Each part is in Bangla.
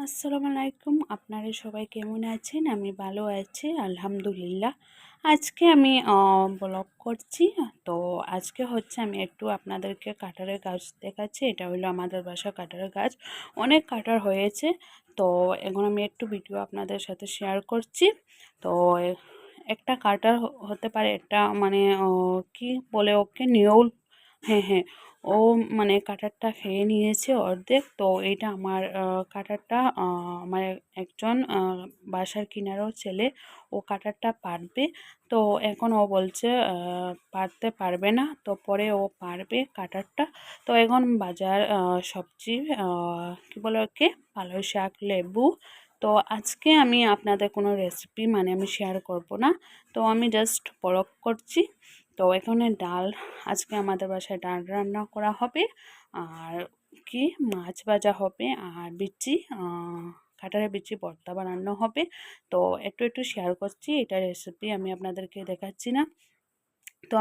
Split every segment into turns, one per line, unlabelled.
আসসালামু আলাইকুম। আপনারা সবাই কেমন আছেন? আমি ভালো আছি আলহামদুলিল্লাহ। আজকে আমি ব্লগ করছি। তো আজকে হচ্ছে আমি একটু আপনাদেরকে কাঁঠালের গাছ দেখাচ্ছি। এটা হলো আমাদের বাসার কাঁঠালের গাছ। অনেক কাঁঠাল হয়েছে। তো এখন আমি একটু ভিডিও আপনাদের সাথে শেয়ার করছি। তো একটা কাঁঠাল হতে পারে, একটা মানে কি বলে ওকে, নেউল। হ্যাঁ, হ্যাঁ। ও মানে কাঁঠালটা খেয়ে নিয়েছে অর্ধেক। তো এইটা আমার কাঁঠালটা আমার একজন বাসার কিনারও ছেলে, ও কাঁঠালটা পারবে। তো এখন ও বলছে পারতে পারবে না, তো পরে ও পারবে কাঁঠালটা। তো এখন বাজার সবজি কি বলে ওকে, পালং শাক, লেবু। তো আজকে আমি আপনাদের কোনো রেসিপি মানে আমি শেয়ার করব না। তো আমি জাস্ট ব্লগ করছি। তো এখানে ডাল, আজকে আমাদের বাসায় ডাল রান্না করা হবে, আর কি মাছ ভাজা হবে, আর বিচি কাঁঠালের বিচি ভর্তা বানানো হবে। তো একটু একটু শেয়ার করছি, এটা রেসিপি আমি আপনাদেরকে দেখাচ্ছি না। তো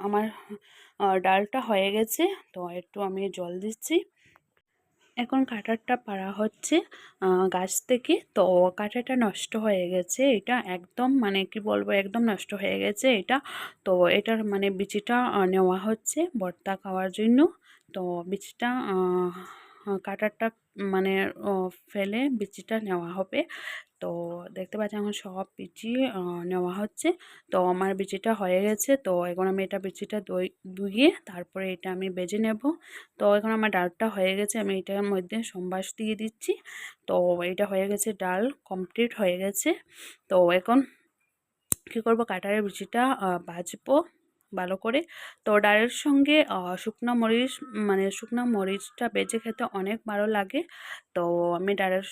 আমার ডালটা হয়ে গেছে। তো একটু আমি জল দিচ্ছি। এখন কাঁঠালটা পাড়া হচ্ছে গাছ থেকে। তো কাঁঠালটা নষ্ট হয়ে গেছে, এটা একদম মানে কি বলবো, একদম নষ্ট হয়ে গেছে এটা। তো এটার মানে বিচিটা নেওয়া হচ্ছে ভর্তা খাওয়ার জন্য। তো বিচিটা কাঁঠালটা মানে ফেলে বিচিটা নেওয়া হবে। তো দেখতে পাচ্ছি এখন সব বিচি নেওয়া হচ্ছে। তো আমার বিচিটা হয়ে গেছে। তো এখন আমি এটা বিচিটা ধুয়ে তারপরে এটা আমি বেজে নেব। তো এখন আমার ডালটা হয়ে গেছে, আমি এটার মধ্যে সম্বাস দিয়ে দিচ্ছি। তো এটা হয়ে গেছে, ডাল কমপ্লিট হয়ে গেছে। তো এখন কী করবো, কাঁঠালের বিচিটা ভাজবো ভালো করে। তো ডালের সঙ্গে শুকনো মরিচ, মানে শুকনো মরিচটা বেজে খেতে অনেক ভালো লাগে। তো আমি ডালের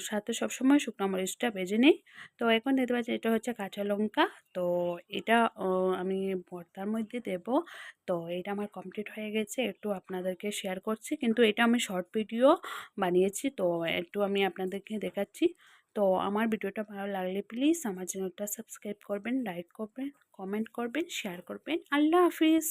সাথে সবসময় শুকনো মরিচটা বেজে নিই। তো এখন দেখতে পাচ্ছি এটা হচ্ছে কাঁচা লঙ্কা। তো এটা আমি ভর্তার মধ্যে দেব। তো এটা আমার কমপ্লিট হয়ে গেছে, একটু আপনাদেরকে শেয়ার করছি, কিন্তু এটা আমি শর্ট ভিডিও বানিয়েছি। তো একটু আমি আপনাদেরকে দেখাচ্ছি। তো আমার ভিডিওটা ভালো লাগলে প্লিজ আমার চ্যানেলটা সাবস্ক্রাইব করবেন, লাইক করবেন, কমেন্ট করবেন, শেয়ার করবেন। আল্লাহ হাফিজ।